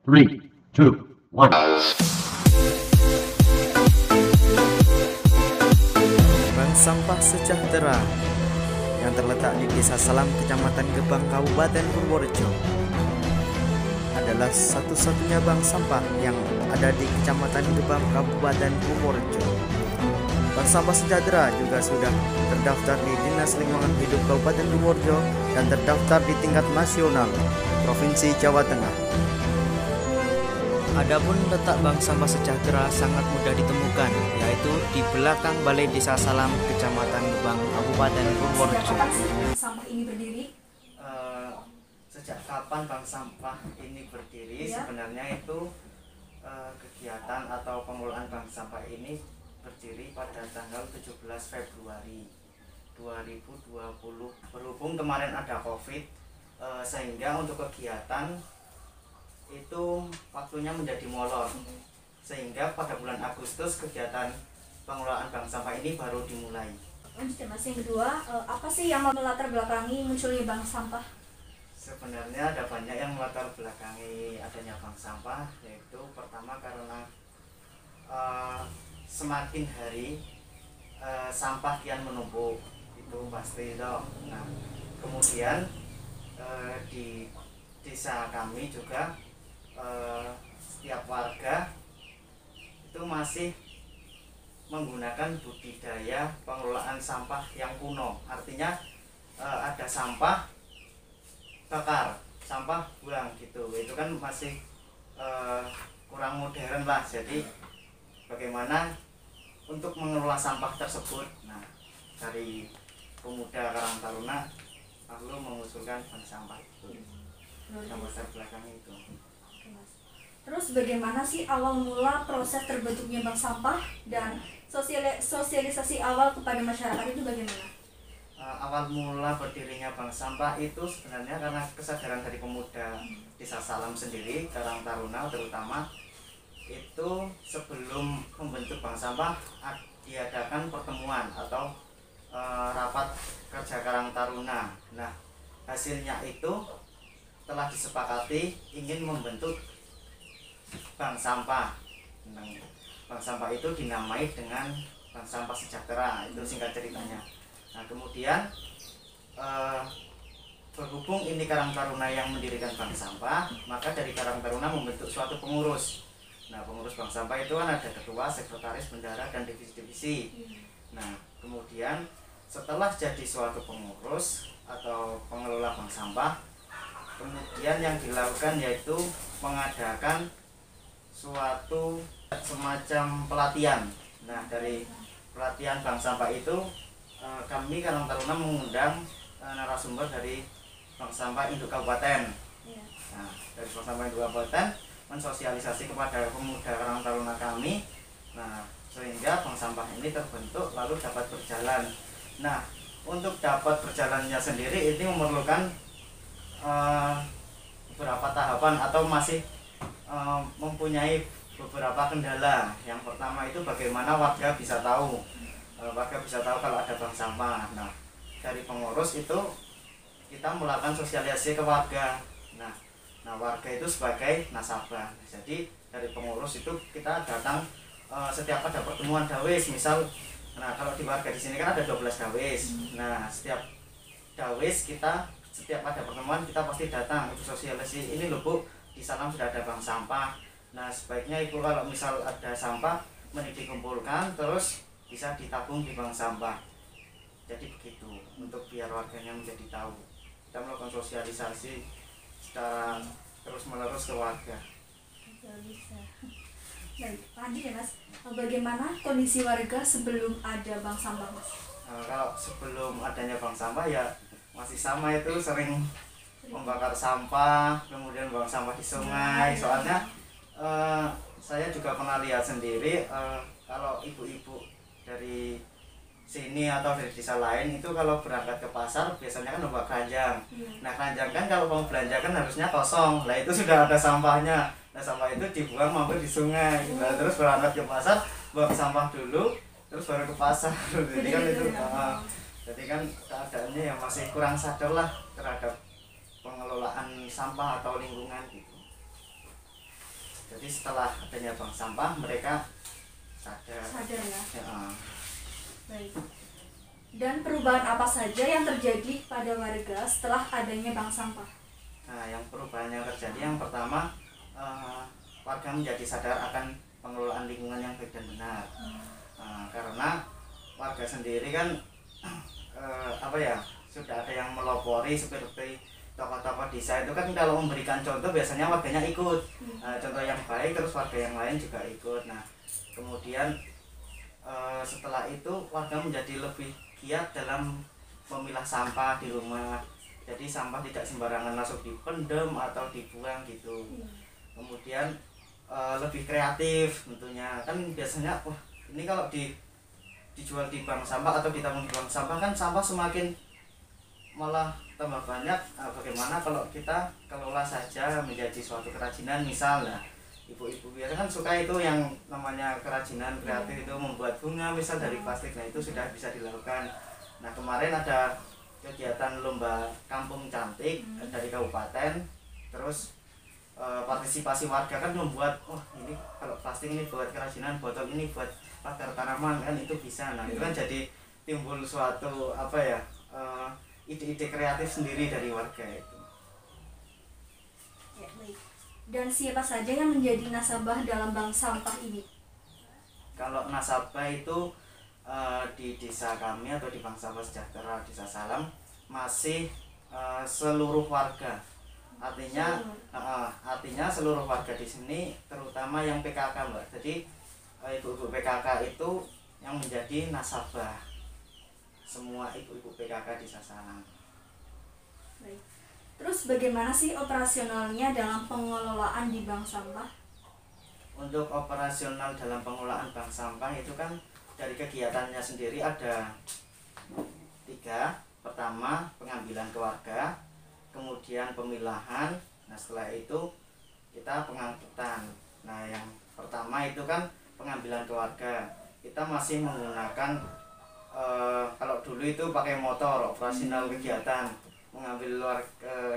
Three, two, one. Bank Sampah Sejahtera yang terletak di Desa Salam, Kecamatan Gebang, Kabupaten Purworejo adalah satu-satunya bank sampah yang ada di Kecamatan Gebang, Kabupaten Purworejo. Bank Sampah Sejahtera juga sudah terdaftar di Dinas Lingkungan Hidup Kabupaten Purworejo dan terdaftar di tingkat nasional Provinsi Jawa Tengah. Adapun letak Bank Sampah Sejahtera sangat mudah ditemukan, yaitu di belakang Balai Desa Salam, Kecamatan Gebang, Kabupaten Purworejo. Kapan sih bank sampah ini berdiri? Sejak kapan Bank Sampah ini berdiri? Ya. Sebenarnya itu kegiatan atau pengelolaan Bank Sampah ini berdiri pada tanggal 17 Februari 2020. Berhubung kemarin ada COVID, sehingga untuk kegiatan itu waktunya menjadi molor, sehingga pada bulan Agustus kegiatan pengelolaan bank sampah ini baru dimulai. Lanjut ya Mas, yang kedua, apa sih yang melatar belakangi munculnya bank sampah? Sebenarnya ada banyak yang melatar belakangi adanya bank sampah, yaitu pertama karena semakin hari sampah kian menumpuk, itu pasti toh. Nah, kemudian di desa kami juga setiap warga itu masih menggunakan budidaya pengelolaan sampah yang kuno. Artinya ada sampah bakar, sampah buang gitu. Itu kan masih kurang modern lah. Jadi bagaimana untuk mengelola sampah tersebut? Nah, dari pemuda Karang Taruna lalu mengusulkan bank sampah itu. Yang latar belakang itu. Oke, Mas. Terus bagaimana sih awal mula proses terbentuknya bank sampah dan sosialisasi awal kepada masyarakat itu bagaimana? Awal mula berdirinya bank sampah itu sebenarnya karena kesadaran dari pemuda Desa Salam sendiri, Karang Taruna terutama, itu sebelum membentuk bank sampah diadakan pertemuan atau rapat kerja Karang Taruna. Nah, hasilnya itu telah disepakati ingin membentuk bank sampah. Nah, bank sampah itu dinamai dengan Bank Sampah Sejahtera, itu singkat ceritanya. Nah, kemudian berhubung ini Karang Taruna yang mendirikan bank sampah, maka dari Karang Taruna membentuk suatu pengurus. Nah, pengurus bank sampah itu kan ada ketua, sekretaris, bendahara, dan divisi-divisi. Nah, kemudian setelah jadi suatu pengurus atau pengelola bank sampah, kemudian yang dilakukan yaitu mengadakan suatu semacam pelatihan. Nah, dari pelatihan bank sampah itu kami Karang Taruna mengundang narasumber dari Bank Sampah Induk Kabupaten. Nah, dari Bank Sampah Induk Kabupaten mensosialisasi kepada pemuda Karang Taruna kami. Nah, sehingga bank sampah ini terbentuk lalu dapat berjalan. Nah, untuk dapat berjalannya sendiri ini memerlukan beberapa tahapan atau masih mempunyai beberapa kendala. Yang pertama itu bagaimana warga bisa tahu kalau ada bank sampah. Nah, dari pengurus itu kita melakukan sosialisasi ke warga. Nah, warga itu sebagai nasabah. Jadi dari pengurus itu kita datang setiap ada pertemuan dawis, misal. Nah, kalau di warga di sini kan ada 12 dawis. Nah, setiap dawis kita setiap ada pertemuan kita pasti datang untuk sosialisasi, ini loh Bu, di Salam sudah ada bank sampah. Nah, sebaiknya Ibu kalau misal ada sampah mending dikumpulkan terus bisa ditabung di bank sampah. Jadi begitu, untuk biar warganya menjadi tahu. Kita melakukan sosialisasi secara terus menerus ke warga. Bisa. Baik, lanjut ya Mas. Bagaimana kondisi warga sebelum ada bank sampah, Mas? Kalau sebelum adanya bank sampah ya masih sama, itu sering membakar sampah, kemudian buang sampah di sungai. Soalnya saya juga pernah lihat sendiri kalau ibu-ibu dari sini atau dari desa lain itu kalau berangkat ke pasar biasanya kan bawa keranjang. Nah, keranjang kan kalau mau belanja kan harusnya kosong. Lah itu sudah ada sampahnya. Nah, sampah itu dibuang mampir di sungai. Nah, terus berangkat ke pasar buang sampah dulu, terus baru ke pasar. Jadi kan itu jadi kan keadaannya yang masih kurang sadar lah terhadap pengelolaan sampah atau lingkungan gitu. Jadi setelah adanya bank sampah mereka sadar. Ya. Ya, Baik. Dan perubahan apa saja yang terjadi pada warga setelah adanya bank sampah? Nah, yang perubahan yang terjadi yang pertama, warga menjadi sadar akan pengelolaan lingkungan yang baik dan benar. Karena warga sendiri kan sudah ada yang melopori seperti tokoh-tokoh desa itu kan kalau memberikan contoh biasanya warganya ikut. Contoh yang baik terus warga yang lain juga ikut. Nah, kemudian setelah itu warga menjadi lebih giat dalam memilah sampah di rumah. Jadi sampah tidak sembarangan masuk dipendam atau dibuang gitu. Kemudian lebih kreatif tentunya. Kan biasanya ini kalau dijual di bank sampah atau ditabung di bank sampah kan sampah semakin malah tambah banyak. Bagaimana kalau kita kelola saja menjadi suatu kerajinan misalnya. Ibu-ibu biasa kan suka itu yang namanya kerajinan kreatif itu membuat bunga misal dari plastik. Nah, itu sudah bisa dilakukan. Nah, kemarin ada kegiatan lomba kampung cantik dari kabupaten. Terus partisipasi warga kan membuat ini kalau plastik ini buat kerajinan, botol ini buat pagar tanaman kan itu bisa. Nah, itu kan jadi timbul suatu ide-ide kreatif sendiri dari warga itu. Ya, baik. Dan siapa saja yang menjadi nasabah dalam bank sampah ini? Kalau nasabah itu di desa kami atau di Bank Sampah Sejahtera Desa Salam masih seluruh warga. Artinya seluruh warga di sini terutama yang PKK, Mbak. Jadi ibu-ibu PKK itu yang menjadi nasabah. Semua ibu-ibu PKK Desa Salam. Baik. Terus bagaimana sih operasionalnya dalam pengelolaan di bank sampah? Untuk operasional dalam pengelolaan bank sampah itu kan dari kegiatannya sendiri ada 3. Pertama, pengambilan ke warga, kemudian pemilahan. Nah, setelah itu kita pengangkutan. Nah, yang pertama itu kan pengambilan ke warga. Kita masih menggunakan kalau dulu itu pakai motor operasional kegiatan. Mengambil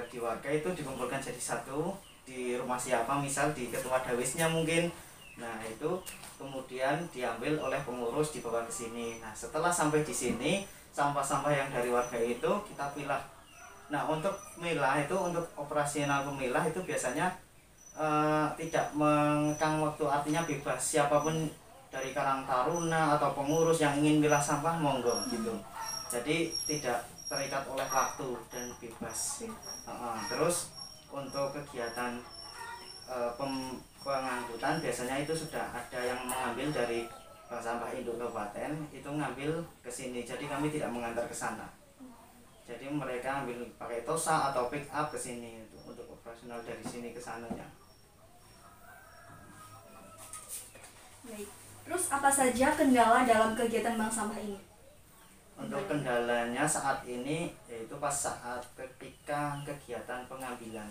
di warga itu dikumpulkan jadi satu di rumah siapa, misal di ketua dawisnya mungkin. Nah, itu kemudian diambil oleh pengurus dibawa ke sini. Nah, setelah sampai di sini sampah-sampah yang dari warga itu kita pilah. Nah, untuk milah itu untuk operasional pemilah itu biasanya tidak mengekang waktu, artinya bebas siapapun dari Karang Taruna atau pengurus yang ingin milah sampah monggo gitu. Jadi tidak terikat oleh waktu dan bebas. Terus untuk kegiatan pengangkutan biasanya itu sudah ada yang mengambil dari bank sampah induk kabupaten itu ngambil ke sini. Jadi kami tidak mengantar ke sana. Jadi mereka ambil pakai tosa atau pick up ke sini untuk operasional dari sini ke sananya. Baik. Terus apa saja kendala dalam kegiatan bank sampah ini? Untuk kendalanya saat ini yaitu pas saat ketika kegiatan pengambilan.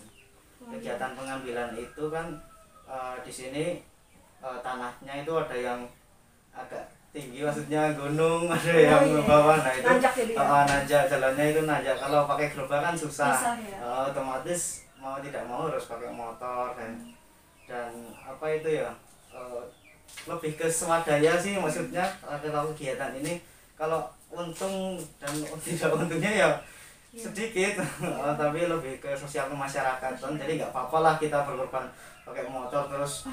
Kegiatan pengambilan itu kan di sini tanahnya itu ada yang agak tinggi, maksudnya gunung, ada yang bawah. Nah, itu nanjak, jalannya itu nanjak. Kalau pakai gerobak kan susah. Ya? Otomatis mau tidak mau harus pakai motor dan apa itu ya lebih ke swadaya sih maksudnya kalau kegiatan ini. Kalau untung dan tidak untungnya ya sedikit, tapi lebih ke sosial kemasyarakatan. Jadi nggak apa-apa lah kita berkorban pakai motor terus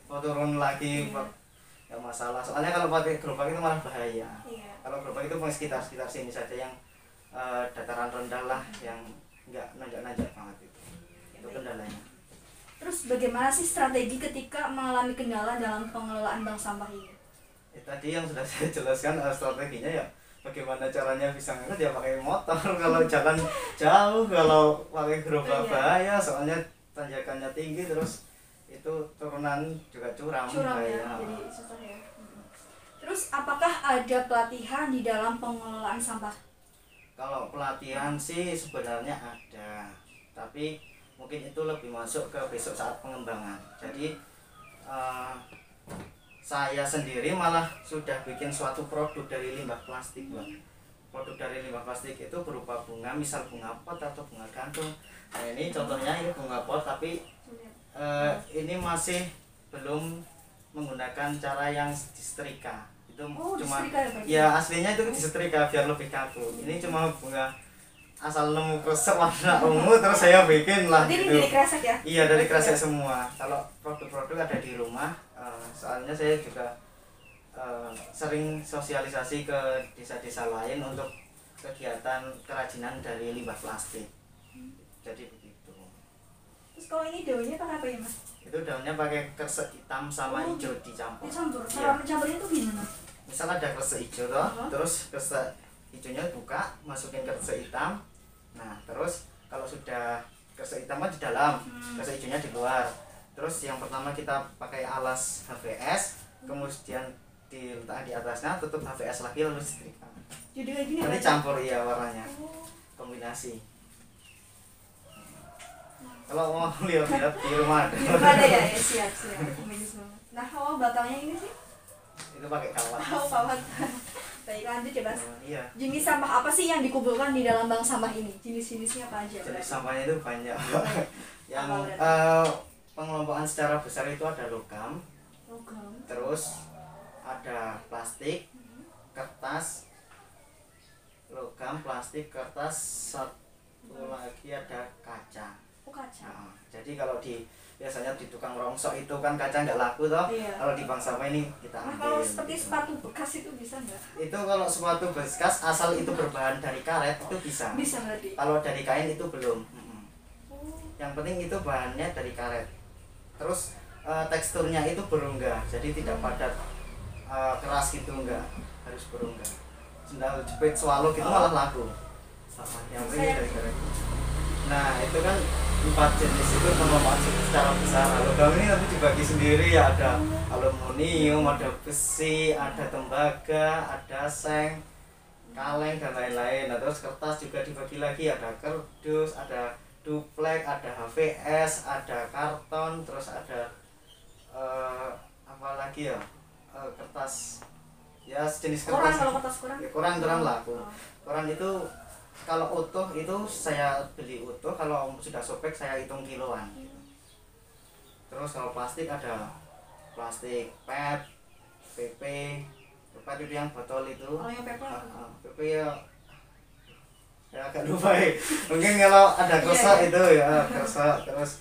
turun lagi, nggak masalah. Soalnya kalau pakai gerobak itu malah bahaya. Kalau gerobak itu sekitar sini saja yang dataran rendah lah, yang nggak nanjak-nanjak banget itu kendalanya. Terus bagaimana sih strategi ketika mengalami kendala dalam pengelolaan bank sampah ini? Tadi yang sudah saya jelaskan strateginya ya bagaimana caranya bisa ngangkat ya pakai motor. Kalau jalan jauh, kalau pakai gerobak bahaya soalnya tanjakannya tinggi, terus itu turunan juga curam ya, jadi susah ya. Terus apakah ada pelatihan di dalam pengelolaan sampah? Kalau pelatihan sih sebenarnya ada, tapi mungkin itu lebih masuk ke besok saat pengembangan. Jadi saya sendiri malah sudah bikin suatu produk dari limbah plastik, Bang. Produk dari limbah plastik itu berupa bunga, misal bunga pot atau bunga gantung. Nah, ini contohnya ini bunga pot tapi Ini masih belum menggunakan cara yang disetrika. Itu cuma disetrika ya, Pak? ya aslinya itu disetrika biar lebih kaku. Ini cuma bunga asal nemu kresek warna ungu terus saya bikin lah Jadi ini gitu. dari kresek ya? Iya, dari kresek semua. Kalau produk-produk ada di rumah, soalnya saya juga sering sosialisasi ke desa-desa lain untuk kegiatan kerajinan dari limbah plastik. Jadi begitu. Terus kalau ini daunnya pakai apa ya, Mas? Itu daunnya pakai kresek hitam sama hijau dicampur. Dicampur. Iya. Cara mencampurnya itu gimana? Misal ada kresek hijau toh, terus kresek hijaunya buka, masukin kresek hitam. Nah, terus kalau sudah kresek hitam kan di dalam, kresek hijaunya di luar. Terus yang pertama kita pakai alas HVS, kemudian diletakkan di atasnya, tutup HVS lagi lalu setrika. Jadi kayak gini Nanti Pak? campur ya warnanya, kombinasi. Kalau mau lihat-lihat di rumah Ada ya? Ya siap. Bagus banget. Nah, kalau batangnya ini sih? itu pakai kawat. Kawat. Baik, lanjut ya, Mas. Iya. Jenis sampah apa sih yang dikumpulkan di dalam bank sampah ini? Jenis-jenisnya apa aja? Jenis sampahnya itu banyak. Yang pengelompokan secara besar itu ada logam, terus ada plastik, kertas, logam, plastik, kertas, satu lagi ada kaca. Kaca. Nah, jadi kalau biasanya di tukang rongsok itu kan kaca nggak laku toh. Iya. Kalau di bank sampah ini kita Nah, ambil. kalau seperti sepatu bekas itu bisa nggak? Itu kalau sepatu bekas asal itu berbahan dari karet itu bisa. Bisa berarti. Kalau dari kain itu belum. Yang penting itu bahannya dari karet. Terus teksturnya itu berongga, jadi tidak padat keras gitu enggak, harus berongga. Sendal jepit swallow gitu malah laku. Yang penting dari karet. Nah itu kan 4 jenis itu pengelompokan secara besar. Logam ini nanti dibagi sendiri ya, ada aluminium, ada besi, ada tembaga, ada seng, kaleng dan lain-lain. Nah, terus kertas juga dibagi lagi, ada kardus, ada duplek, ada HVS, ada karton, terus ada apa lagi ya, kertas ya sejenis Koran, kertas. kalau kertas koran? Ya, koran laku. Koran itu kalau utuh itu saya beli utuh, kalau sudah sobek saya hitung kiloan. Terus kalau plastik ada plastik PET, PP, PET itu yang botol itu. Oh, yang PP. PP ya agak lupa ya. Mungkin kalau ada kresek itu ya kresek, terus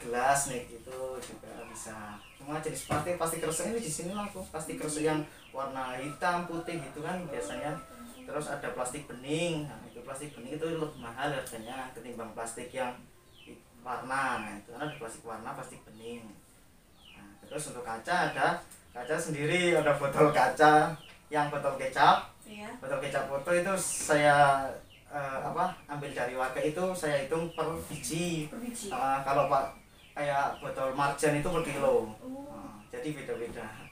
gelas nih gitu juga bisa. Cuma jenis plastik kresek ini di sini laku. Plastik kresek yang warna hitam, putih gitu kan biasanya. Terus ada plastik bening. Nah, itu plastik bening itu lebih mahal harganya ketimbang plastik yang warna. Nah, itu kan ada plastik warna, plastik bening. Nah, terus untuk kaca ada kaca sendiri, ada botol kaca yang botol kecap. Iya. Botol kecap foto itu saya ambil dari warga itu saya hitung per biji. Per biji. Kalau Pak kayak botol marjan itu per kilo. Jadi beda-beda.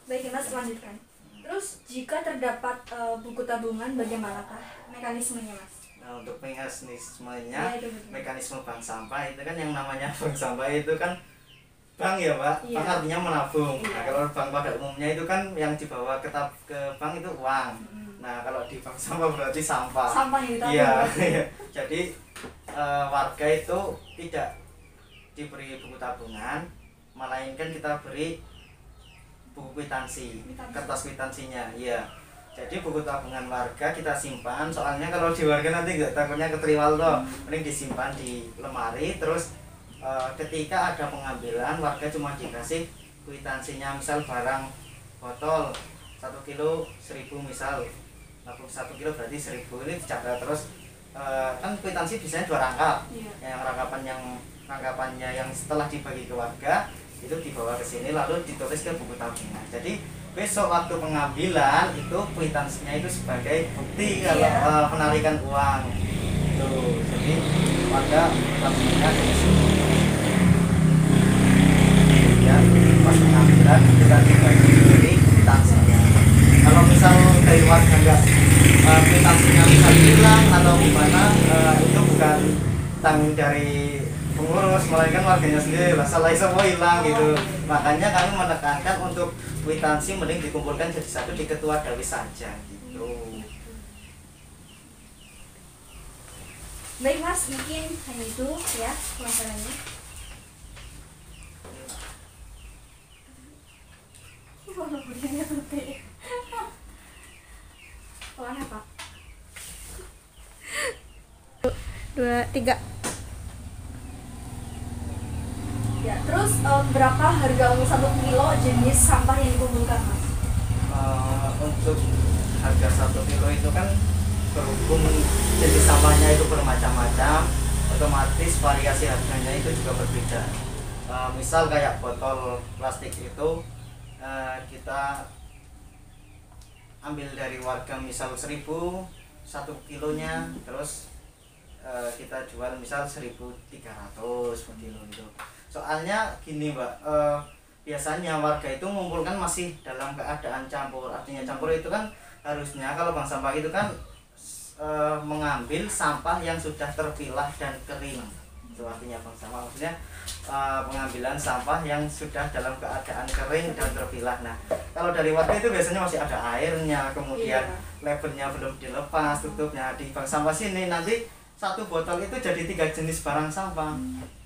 Baik, Mas, lanjutkan. Terus jika terdapat buku tabungan, bagaimanakah mekanismenya, Mas? Nah, untuk mekanismenya, Ya, itu betul. mekanisme bank sampah itu kan yang namanya bank sampah itu kan bank ya Pak, Iya. bank artinya menabung. Iya. Nah, kalau bank pada umumnya itu kan yang dibawa ke bank itu uang. Nah, kalau di bank sampah berarti sampah. Sampah yang ditabung. Iya. Jadi warga itu tidak diberi buku tabungan, melainkan kita beri buku kwitansi, kertas kwitansinya. Iya. Jadi buku tabungan warga kita simpan, soalnya kalau di warga nanti nggak takutnya ketriwal toh, mending disimpan di lemari. Terus ketika ada pengambilan warga cuma dikasih kwitansinya, misal barang botol 1 kilo 1000 misal, 1 kilo berarti 1000, ini dicatat. Terus kan kwitansi biasanya 2 rangkap. Iya. Yang rangkapannya yang setelah dibagi ke warga itu dibawa ke sini lalu ditulis ke buku tabungan. Jadi besok waktu pengambilan itu kwitansinya itu sebagai bukti kalau penarikan uang. Tuh, jadi warga tabungannya di sini. Ya, pas pengambilan kita dibagi dari kwitansinya. Kalau misal dari warga enggak kwitansinya misal hilang atau gimana, itu bukan tanggung dari pengurus, melainkan warganya sendiri lah, salah semua hilang gitu. Makanya kami menekankan untuk kwitansi mending dikumpulkan jadi satu di ketua dawi saja gitu. Baik Mas, mungkin hanya itu ya pelajarannya. Warna putihnya putih. Warna apa? 2, 3. Ya, terus berapa harga untuk 1 kilo jenis sampah yang dikumpulkan Mas? Untuk harga 1 kilo itu kan berhubung jenis sampahnya itu bermacam-macam, otomatis variasi harganya itu juga berbeda. Misal kayak botol plastik itu kita ambil dari warga misal 1.000 1 kilonya, terus kita jual misal 1.300 per kilo itu. Soalnya gini Mbak, biasanya warga itu mengumpulkan masih dalam keadaan campur. Artinya campur itu kan harusnya kalau bank sampah itu kan mengambil sampah yang sudah terpilah dan kering. Itu artinya bank sampah, maksudnya pengambilan sampah yang sudah dalam keadaan kering dan terpilah. Nah, kalau dari warga itu biasanya masih ada airnya, kemudian labelnya belum dilepas tutupnya. Di bank sampah sini nanti satu botol itu jadi 3 jenis barang sampah.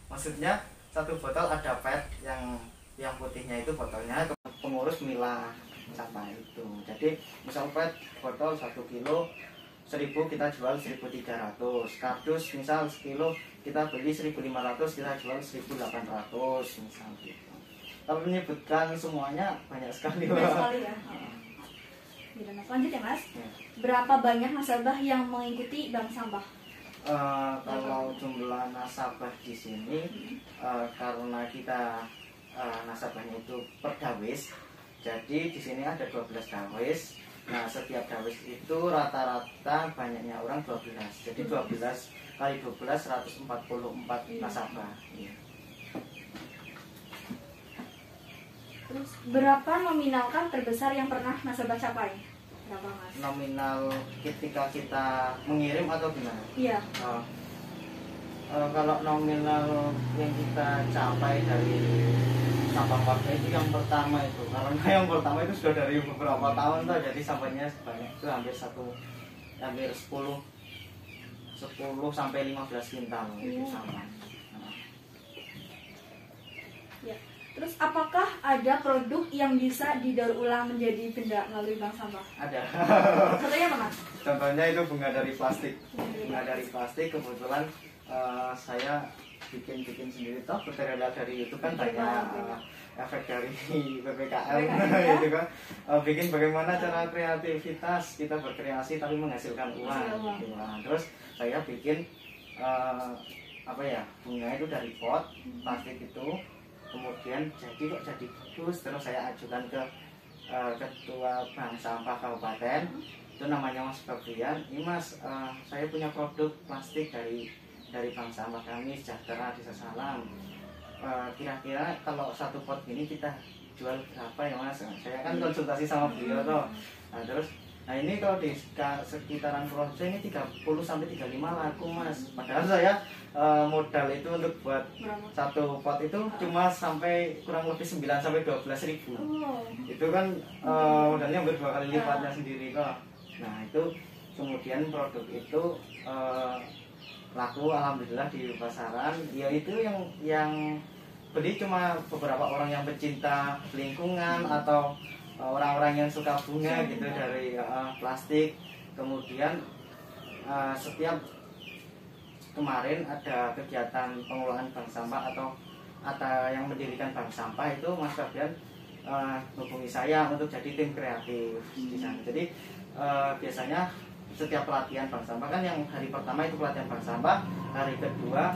Maksudnya satu botol ada PET yang putihnya itu botolnya, pengurus milah sampah itu. Jadi misal PET botol 1 kilo 1.000 kita jual 1.300, kardus misal sekilo kita beli 1.500 kita jual 1.800 misal gitu. Kalau menyebutkan semuanya banyak sekali. Banyak sekali ya. Nah, selanjutnya Mas, berapa banyak nasabah yang mengikuti bank sampah? Kalau jumlah nasabah di sini karena kita nasabahnya itu per dawis, jadi di sini ada 12 dawis. Nah, setiap dawis itu rata-rata banyaknya orang 12. Jadi 12 kali 12 144 nasabah. Iya. Terus berapa nominalkan terbesar yang pernah nasabah capai? Berapa Mas? Nominal ketika kita mengirim atau gimana? Iya. Kalau nominal yang kita capai dari sampah warga itu yang pertama itu, karena yang pertama itu sudah dari beberapa tahun tuh, jadi sampahnya sebanyak itu hampir 10 sampai 15 kintal itu sampah. Ya. Terus apakah ada produk yang bisa didaur ulang menjadi benda melalui bank sampah? Ada. Contohnya apa Mas? Contohnya itu bunga dari plastik. Bunga dari plastik kebetulan saya bikin sendiri toh, berteriak dari YouTube kan banyak efek dari PPKM gitu kan. Bikin bagaimana cara kreativitas kita berkreasi tapi menghasilkan uang gitu. Nah, terus saya bikin bunga itu dari pot plastik itu, kemudian jadi bagus. Terus saya ajukan ke ketua bank sampah kabupaten, itu namanya Mas Fabrian. Ini Mas, saya punya produk plastik dari bank sampah kami Sejahtera Desa Salam. Kira-kira kalau satu pot ini kita jual berapa ya Mas? Saya kan konsultasi sama beliau toh. Nah ini kalau di sekitaran Purworejo ini 30 sampai 35 laku Mas. Padahal saya modal itu untuk buat satu pot itu cuma sampai kurang lebih 9 sampai 12 ribu. Itu kan modalnya hampir 2 kali lipatnya sendiri kok. Nah itu kemudian produk itu laku alhamdulillah di pasaran. Ya itu yang beli cuma beberapa orang yang pecinta lingkungan atau orang-orang yang suka bunga gitu dari plastik. Kemudian setiap kemarin ada kegiatan pengelolaan bank sampah atau yang mendirikan bank sampah itu Mas Fabian hubungi saya untuk jadi tim kreatif di sana. Jadi biasanya setiap pelatihan bank sampah kan yang hari pertama itu pelatihan bank sampah, hari kedua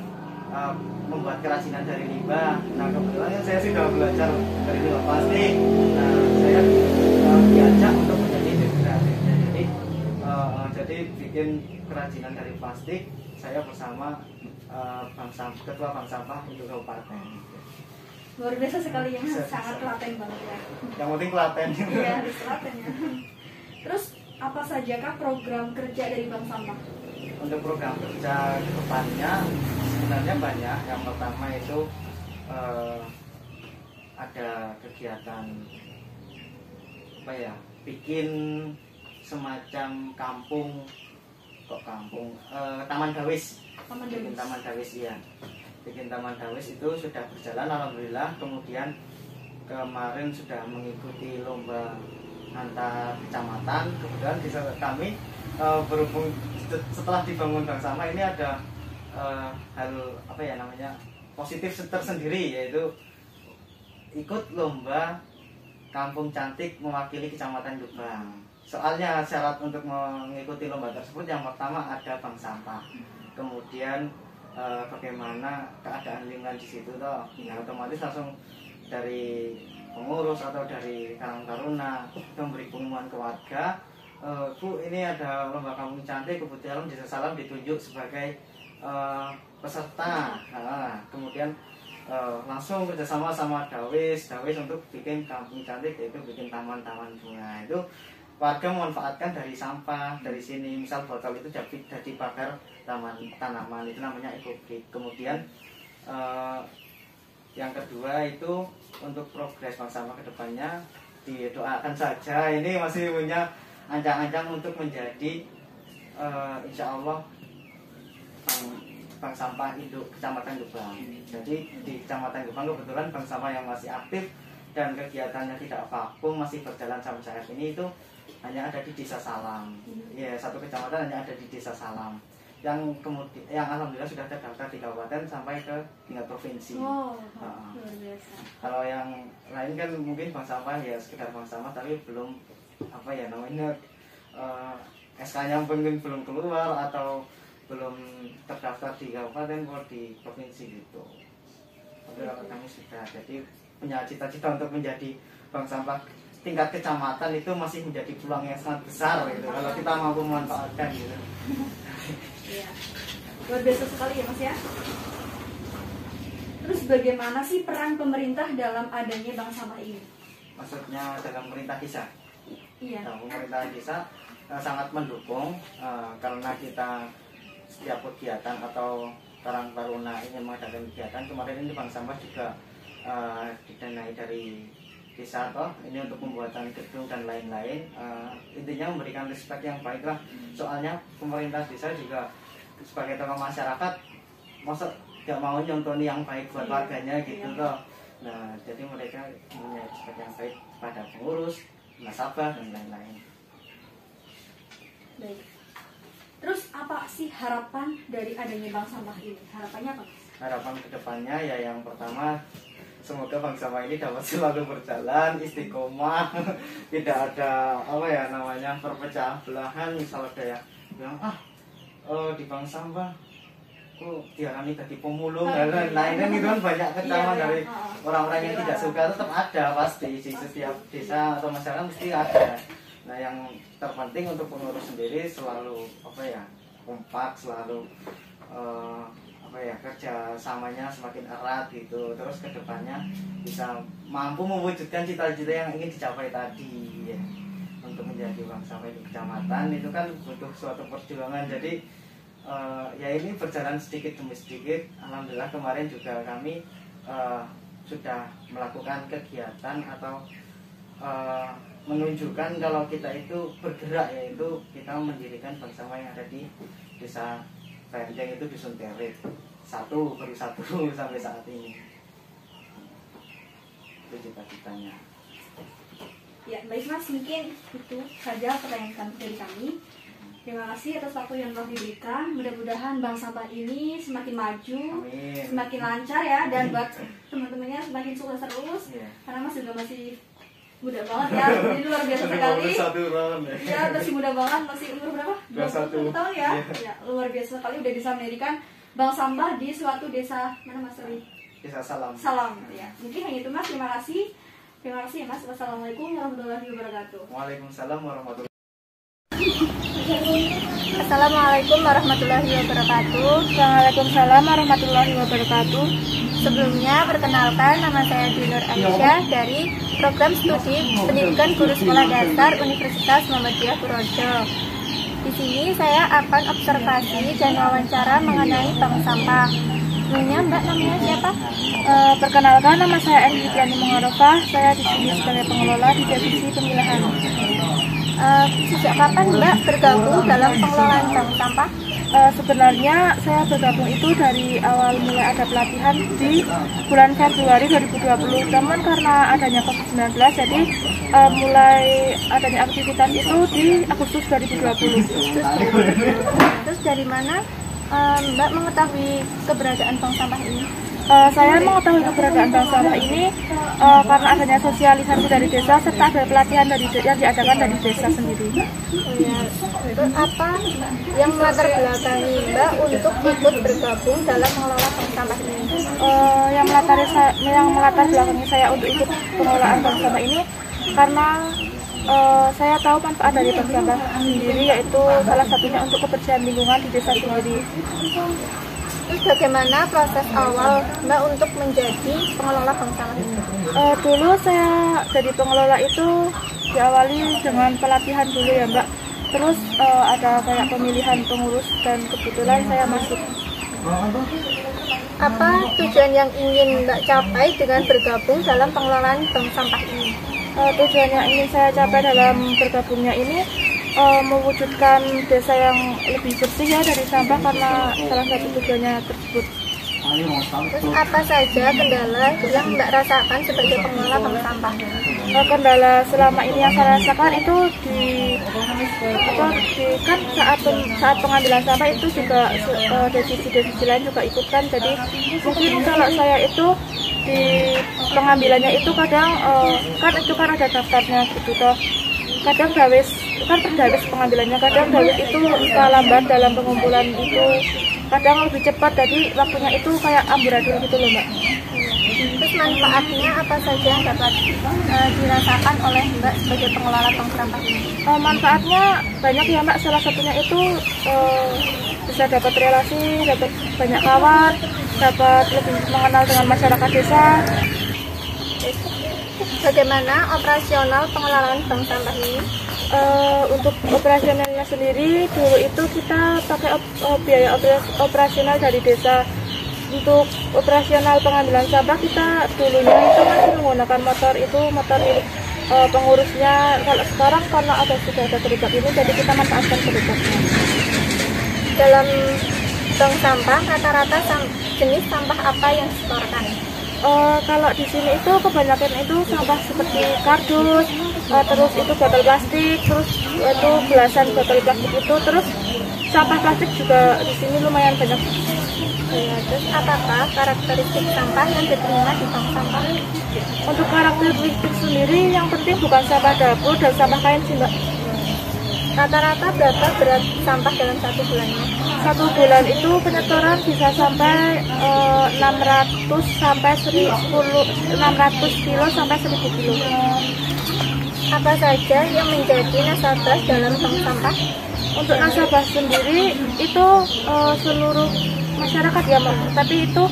membuat kerajinan dari limbah. Nah kebetulan saya sudah belajar dari limbah plastik. Nah saya diajak untuk menjadi tim kreatifnya. Jadi bikin kerajinan dari plastik saya bersama ketua bank sampah untuk kabupaten. Luar biasa sekali yang sangat telaten banget ya. Yang penting telaten. Iya harus telaten ya. Terus apa sajakah program kerja dari bank sampah? Untuk program kerja ke depannya sebenarnya banyak. Yang pertama itu ada kegiatan bikin semacam kampung kok kampung, Taman Dawis. Taman Bikin Dawis. Taman Dawis, iya. Bikin Taman Dawis itu sudah berjalan alhamdulillah. Kemudian kemarin sudah mengikuti lomba antar kecamatan. Kemudian di kami berhubung setelah dibangun Bank Sampah ini ada hal apa ya namanya positif tersendiri, yaitu ikut lomba Kampung Cantik mewakili Kecamatan Gebang. Soalnya syarat untuk mengikuti lomba tersebut yang pertama ada bank sampah, kemudian bagaimana keadaan lingkungan di situ toh. Nah, otomatis langsung dari pengurus atau dari Karang Taruna memberi pengumuman ke warga, Bu, ini ada lomba Kampung Cantik, kebetulan Desa Salam ditunjuk sebagai peserta. Nah, kemudian langsung kerjasama sama Dawis untuk bikin Kampung Cantik, yaitu bikin taman-taman bunga. Itu warga memanfaatkan dari sampah dari sini, misal botol itu jadi pagar tanaman, itu namanya ekobrik. Kemudian yang kedua itu untuk progres bank sampah kedepannya didoakan saja. Ini masih punya ancang-ancang untuk menjadi insya Allah bank sampah induk Kecamatan Gebang. Jadi di Kecamatan Gebang kebetulan bank sampah yang masih aktif dan kegiatannya tidak vakum, masih berjalan sampai saat ini itu hanya ada di Desa Salam. Ya, satu kecamatan hanya ada di Desa Salam. Yang kemudian yang alhamdulillah sudah terdaftar di kabupaten sampai ke tingkat provinsi. Oh, luar biasa. Kalau yang lain kan mungkin bank sampah ya sekedar bank sampah, tapi belum apa ya namanya SK-nya mungkin belum keluar atau belum terdaftar di kabupaten atau di provinsi gitu. Tapi kalau kami sudah, jadi punya cita-cita untuk menjadi bank sampah tingkat kecamatan itu masih menjadi peluang yang sangat besar gitu, kalau kita mampu memanfaatkan gitu. Iya, luar biasa sekali ya Mas ya. Terus bagaimana sih peran pemerintah dalam adanya bank sampah ini? Maksudnya dalam pemerintah desa? Iya. Nah, pemerintah desa sangat mendukung karena kita setiap kegiatan atau Karang Taruna ingin mengadakan kegiatan. Kemarin ini bank sampah juga didanai dari desa toh, ini untuk pembuatan gedung dan lain-lain. Intinya memberikan respect yang baik lah. Soalnya pemerintah desa juga sebagai tokoh masyarakat masa gak mau nyontoni yang baik buat warganya gitu toh. Nah, jadi mereka punya respect yang baik pada pengurus, nasabah dan lain-lain. Baik. Terus apa sih harapan dari adanya bank sampah ini? Harapannya apa? Harapan kedepannya ya yang pertama, semoga bank sampah ini dapat selalu berjalan istiqomah, tidak ada apa ya namanya perpecahan belahan. Misal ada yang bilang di bank sampah kok diarani tadi pemulung dan lain-lain gitu kan, banyak kecaman dari orang-orang yang tidak suka. Tetap ada pasti di setiap desa atau masyarakat mesti ada. Nah, yang terpenting untuk pengurus sendiri selalu apa ya kompak, selalu kerja samanya semakin erat gitu. Terus kedepannya bisa mampu mewujudkan cita-cita yang ingin dicapai tadi ya. Untuk menjadi bank sampah di kecamatan itu kan butuh suatu perjuangan. Jadi ya ini berjalan sedikit demi sedikit. Alhamdulillah kemarin juga kami sudah melakukan kegiatan atau menunjukkan kalau kita itu bergerak, yaitu kita mendirikan bank sampah yang ada di Desa Renjeng, itu Dusun Terit, satu sampai saat ini. Itu cita-citanya. Ya, baik Mas, mungkin itu saja pertanyaan dari kami. Terima kasih atas waktu yang telah diberikan. Mudah-mudahan bank sampah ini semakin maju, Amin. semakin lancar ya, dan buat teman-temannya semakin sukses terus. Yeah. Karena Mas juga masih muda banget ya, ini luar biasa sekali. Ya, masih muda banget, masih umur berapa? 21 tahun ya. Ya, luar biasa sekali udah bisa mendirikan bank sampah di suatu desa mana Mas Ri? Desa Salam. Salam ya. Mungkin hanya itu Mas, terima kasih. Terima kasih ya Mas. Wassalamualaikum warahmatullahi wabarakatuh. Waalaikumsalam warahmatullahi wabarakatuh. Assalamualaikum warahmatullahi wabarakatuh. Waalaikumsalam warahmatullahi wabarakatuh. Sebelumnya perkenalkan, nama saya Dinur Aisyah dari Program Studi Pendidikan Guru Sekolah Dasar Universitas Muhammadiyah Purworejo. Di sini saya akan observasi dan wawancara mengenai bank sampah. Sebelumnya Mbak, namanya siapa? Perkenalkan, nama saya Eni Tiani Mengarofah. Saya di sini sebagai pengelola di divisi pemilahan. Sejak kapan Mbak bergabung dalam pengelolaan bank sampah? Sebenarnya saya bergabung itu dari awal mulai ada pelatihan di bulan Februari 2020. Namun karena adanya COVID-19, jadi mulai adanya aktivitas itu di Agustus 2020. Terus dari mana Mbak mengetahui keberadaan bank sampah ini? Saya mengetahui keberadaan bank sampah ini karena adanya sosialisasi dari desa serta ada pelatihan yang diadakan dari desa sendiri. Terus apa yang melatar belakangi Mbak untuk ikut bergabung dalam mengelola bank sampah ini? Yang melatar belakangi saya untuk ikut pengelolaan bank sampah ini karena saya tahu manfaat dari bank sampah sendiri, yaitu salah satunya untuk kebersihan lingkungan di desa sendiri. Terus bagaimana proses awal Mbak untuk menjadi pengelola bank sampah ini? Dulu saya jadi pengelola itu diawali dengan pelatihan dulu ya Mbak. Terus ada kayak pemilihan pengurus dan kebetulan saya masuk. Apa tujuan yang ingin Mbak capai dengan bergabung dalam pengelolaan bank sampah ini? Tujuan yang ingin saya capai dalam bergabungnya ini mewujudkan desa yang lebih bersih ya dari sampah, karena salah satu tujuannya tersebut. Terus apa saja kendala yang Mbak rasakan sebagai pengelola bank sampah? Kendala selama ini yang saya rasakan itu kan saat pengambilan sampah itu juga desisi lain juga ikutkan. Jadi mungkin kalau saya itu di pengambilannya itu kadang kan ada daftarnya gitu toh. Kadang terdawis pengambilannya, kadang dawis itu lambat dalam pengumpulan itu, kadang lebih cepat, jadi waktunya itu kayak amburadul gitu loh Mbak. Terus manfaatnya apa saja yang dapat dirasakan oleh Mbak sebagai pengelola bank sampah ini? Manfaatnya banyak ya Mbak, salah satunya itu bisa dapat relasi, dapat banyak kawan, dapat lebih mengenal dengan masyarakat desa. Bagaimana operasional pengelolaan bank sampah ini? Untuk operasionalnya sendiri, dulu itu kita pakai biaya operasional dari desa. Untuk operasional pengambilan sampah kita dulunya itu masih menggunakan motor milik pengurusnya. Kalau sekarang karena sudah ada gerobak ini, jadi kita manfaatkan gerobaknya. Dalam bank sampah rata-rata jenis sampah apa yang disetorkan? Kalau di sini itu kebanyakan itu sampah seperti kardus, terus itu botol plastik, terus itu belasan botol plastik itu, terus sampah plastik juga di sini lumayan banyak. Ya, terus apakah karakteristik sampah yang diterima di bank sampah? Untuk karakteristik sendiri yang penting bukan sampah dapur dan sampah kain sih Mbak. Rata-rata berapa berat sampah dalam satu bulannya? Satu bulan itu penyetoran bisa sampai 600 kilo sampai 1000 kilo. Apa saja yang menjadi nasabah dalam bank sampah? Untuk nasabah sendiri itu seluruh masyarakat ya Mbak, tapi itu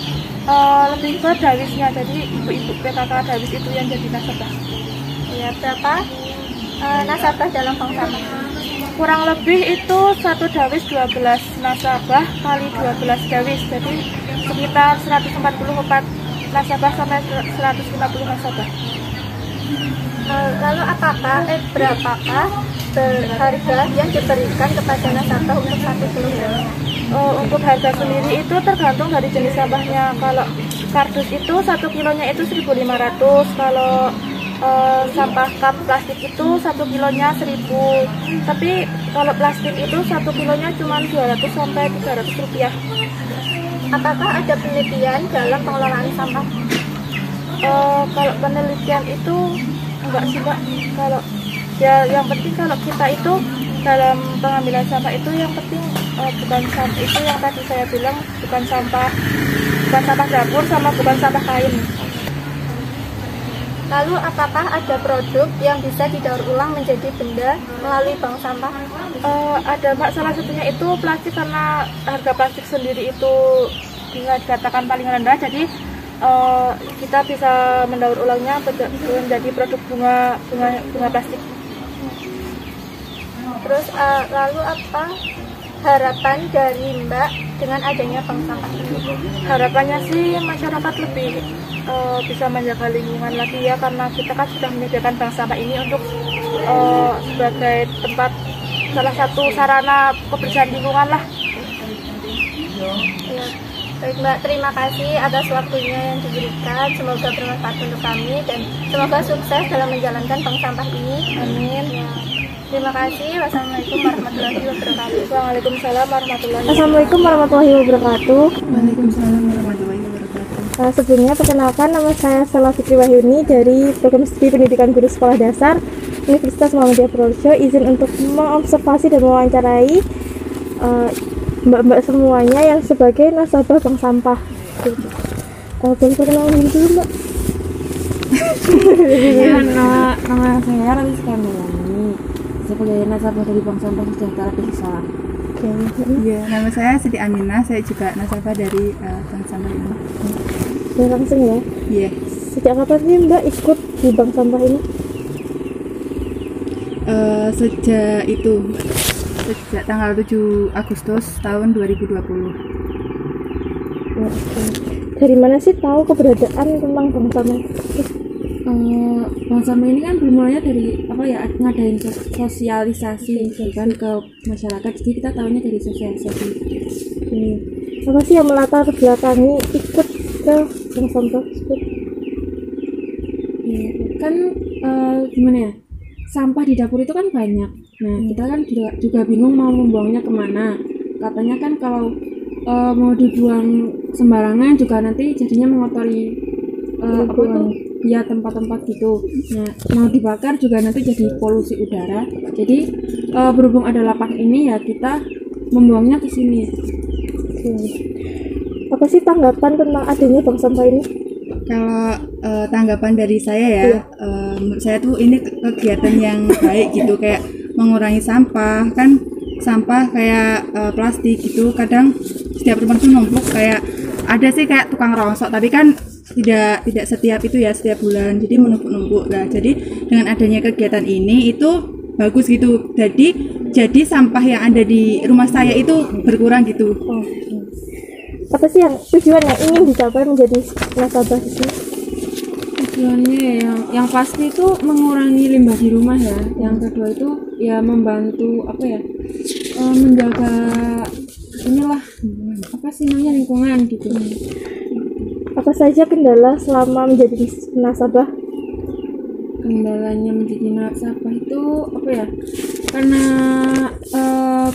lebih ke dawisnya, jadi ibu-ibu PKK dawis itu yang jadi nasabah. Ya, berapa nasabah dalam bank sampah? Kurang lebih itu satu dawis 12 nasabah kali 12 dawis, jadi sekitar 144 nasabah sampai 150 nasabah. Lalu berapakah harga yang diberikan kepada nasabah untuk 1 kilogram? Untuk harga sendiri itu tergantung dari jenis sampahnya. Kalau kardus itu 1 kilonya itu 1.500, kalau sampah cup plastik itu 1 kilonya 1.000, tapi kalau plastik itu 1 kilonya cuma 200 sampai 300 rupiah. Apakah ada penelitian dalam pengelolaan sampah? Kalau penelitian itu enggak sih Mbak. Kalau ya yang penting kalau kita itu dalam pengambilan sampah itu yang penting bukan sampah itu yang tadi saya bilang, bukan sampah dapur sama bukan sampah kain. Lalu apakah ada produk yang bisa didaur ulang menjadi benda melalui bank sampah? Ada Mbak, salah satunya itu plastik, karena harga plastik sendiri itu bisa dikatakan paling rendah, jadi kita bisa mendaur ulangnya menjadi produk bunga plastik. Terus lalu apa harapan dari Mbak dengan adanya bank sampah ini? Harapannya sih masyarakat lebih bisa menjaga lingkungan lagi ya, karena kita kan sudah menyediakan bank sampah ini untuk sebagai tempat salah satu sarana kebersihan lingkungan lah. Ya. Baik Mbak, terima kasih atas waktunya yang diberikan. Semoga bermanfaat untuk kami dan semoga sukses dalam menjalankan bank sampah ini. Amin. Ya. Terima kasih. Wassalamualaikum warahmatullahi wabarakatuh. Waalaikumsalam warahmatullahi wabarakatuh. Assalamualaikum warahmatullahi wabarakatuh. Waalaikumsalam warahmatullahi wabarakatuh. Sebelumnya perkenalkan, nama saya Stella Fitri Wahyuni dari Program Studi Pendidikan Guru Sekolah Dasar Universitas Muhammadiyah Purworejo. Izin untuk mengobservasi dan mewawancarai mbak-mbak semuanya yang sebagai nasabah bank sampah. Boleh perkenalan dulu Mbak? Nama saya Rati Kamilani, sebagai nasabah dari Bank Sampah Sejahtera Desa. Iya, nama saya Siti Aminah, saya juga nasabah dari bank sampah ini. Ya, langsung ya. Iya. Sejak kapan sih Mbak ikut di bank sampah ini? Sejak tanggal 7 Agustus tahun 2020. Ya, oke. Dari mana sih tahu keberadaan tentang bank sampah? Bank sampah ini kan bermulanya dari ngadain sosialisasi kan ke masyarakat, jadi kita tahunya dari sosialisasi. Apa sih yang melatar belakangi ikut ke bank sampah tersebut? Ya, kan gimana ya, sampah di dapur itu kan banyak. Nah kita kan juga bingung mau membuangnya kemana. Katanya kan kalau mau dibuang sembarangan juga nanti jadinya mengotori tempat-tempat gitu. Nah mau dibakar juga nanti jadi polusi udara. Jadi berhubung ada lapak ini ya kita membuangnya ke sini. Apa sih tanggapan tentang adanya bank sampah ini? Kalau tanggapan dari saya ya, menurut saya tuh ini kegiatan yang baik gitu, kayak mengurangi sampah. Kan sampah kayak plastik gitu, kadang setiap rumah tuh numpuk, kayak ada sih kayak tukang rongsok, tapi kan tidak setiap itu ya, setiap bulan, jadi menumpuk-numpuk. Nah, jadi dengan adanya kegiatan ini itu bagus gitu. Jadi sampah yang ada di rumah saya itu berkurang gitu. Apa sih tujuan yang ingin dicapai menjadi nasabah di sini? Tujuannya yang pasti itu mengurangi limbah di rumah ya. Yang kedua itu ya membantu menjaga lingkungan gitu. Apa saja kendala selama menjadi nasabah? Kendalanya menjadi nasabah itu karena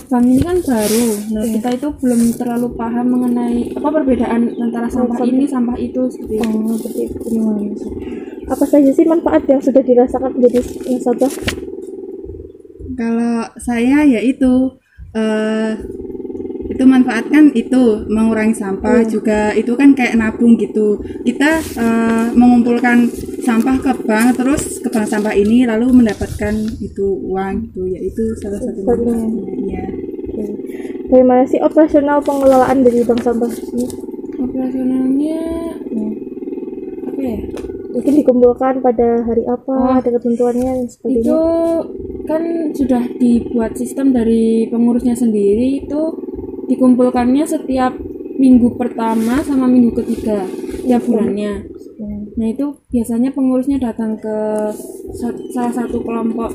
bank ini kan baru. Nah kita itu belum terlalu paham mengenai perbedaan antara sampah ini sampah itu seperti itu. Apa saja sih manfaat yang sudah dirasakan menjadi nasabah? Kalau saya ya itu manfaat kan itu mengurangi sampah, juga itu kan kayak nabung gitu. Kita mengumpulkan sampah ke bank, terus ke bank sampah ini lalu mendapatkan itu uang gitu, yaitu salah satu manfaatnya. Bagaimana sih operasional pengelolaan dari bank sampah ini? Operasionalnya mungkin dikumpulkan pada hari apa, ada ketentuannya seperti itu kan sudah dibuat sistem dari pengurusnya sendiri, itu dikumpulkannya setiap minggu pertama sama minggu ketiga tiap bulannya. Nah itu biasanya pengurusnya datang ke salah satu kelompok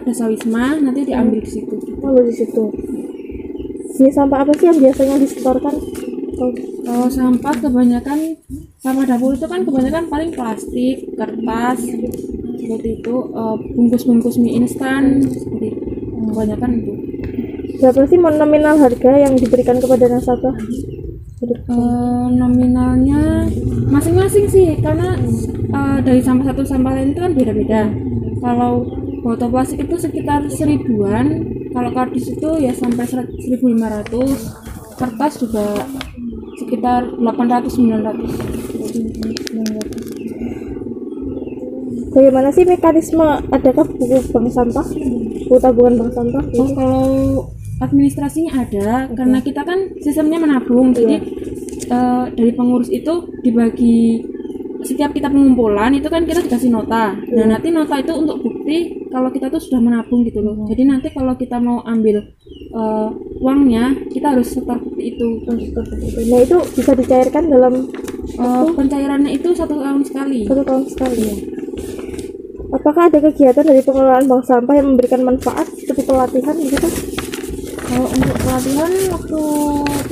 desa wisma, nanti diambil di situ. Di situ. Jenis sampah apa sih yang biasanya disetorkan? Kalau sampah kebanyakan, sampah dapur itu kan kebanyakan paling plastik, kertas seperti itu, bungkus-bungkus mie instan seperti itu. Kebanyakan itu. Berapa sih nominal harga yang diberikan kepada nasabah? Nominalnya masing-masing sih, karena dari sampah satu sampah lain itu kan beda-beda. Kalau botol plastik itu sekitar 1000-an, kalau kardus itu ya sampai 1.500, kertas juga sekitar 800-900. Bagaimana sih mekanisme, adakah buku bank sampah, buku tabungan bank sampah? Kalau administrasinya ada, karena kita kan sistemnya menabung, jadi dari pengurus itu dibagi, setiap kita pengumpulan itu kan kita dikasih nota. Nah nanti nota itu untuk bukti kalau kita tuh sudah menabung gitu loh. Jadi nanti kalau kita mau ambil uangnya kita harus seperti itu. Nah itu bisa dicairkan dalam Pencairannya itu 1 tahun sekali. 1 tahun sekali. Ya. Apakah ada kegiatan dari pengelolaan bank sampah yang memberikan manfaat seperti pelatihan gitu? Kalau untuk pelatihan waktu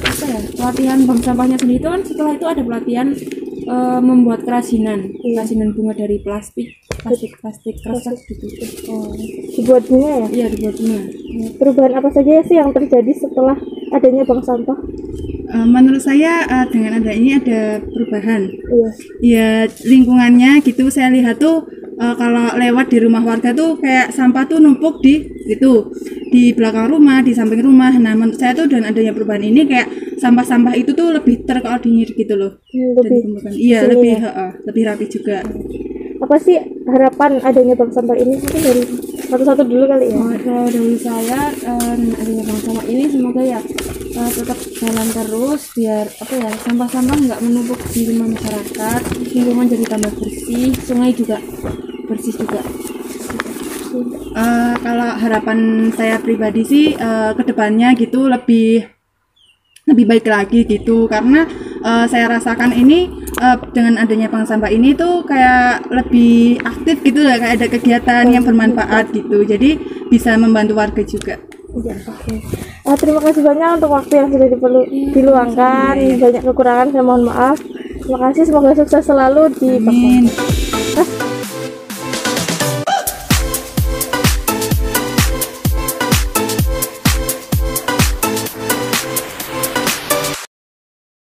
apa ya, pelatihan bank sampahnya sendiri itu kan setelah itu ada pelatihan membuat kerajinan bunga dari plastik kertas gitu. Dibuat bunga ya? Iya, dibuat bunga. Perubahan apa saja sih yang terjadi setelah adanya bank sampah? Menurut saya dengan ada ini ada perubahan. Iya. Ya lingkungannya gitu, saya lihat tuh kalau lewat di rumah warga tuh kayak sampah tuh numpuk di belakang rumah, di samping rumah. Nah menurut saya tuh dengan adanya perubahan ini kayak sampah-sampah itu tuh lebih terkoordinir gitu loh. Lebih rapi juga. Apa sih harapan adanya bank sampah ini? Mungkin dari satu-satu dulu kali ya. Kalau dari saya adanya bank sampah ini semoga ya tetap jalan terus biar sampah-sampah nggak menumpuk di rumah masyarakat, lingkungan jadi tambah bersih, sungai juga bersih juga. Kalau harapan saya pribadi sih kedepannya gitu lebih baik lagi gitu, karena saya rasakan ini dengan adanya bank sampah ini tuh kayak lebih aktif gitu ya, kayak ada kegiatan yang bermanfaat gitu, jadi bisa membantu warga juga. Ya, oke. Terima kasih banyak untuk waktu yang sudah diluangkan. Banyak kekurangan saya mohon maaf. Terima kasih, semoga sukses selalu di Amin.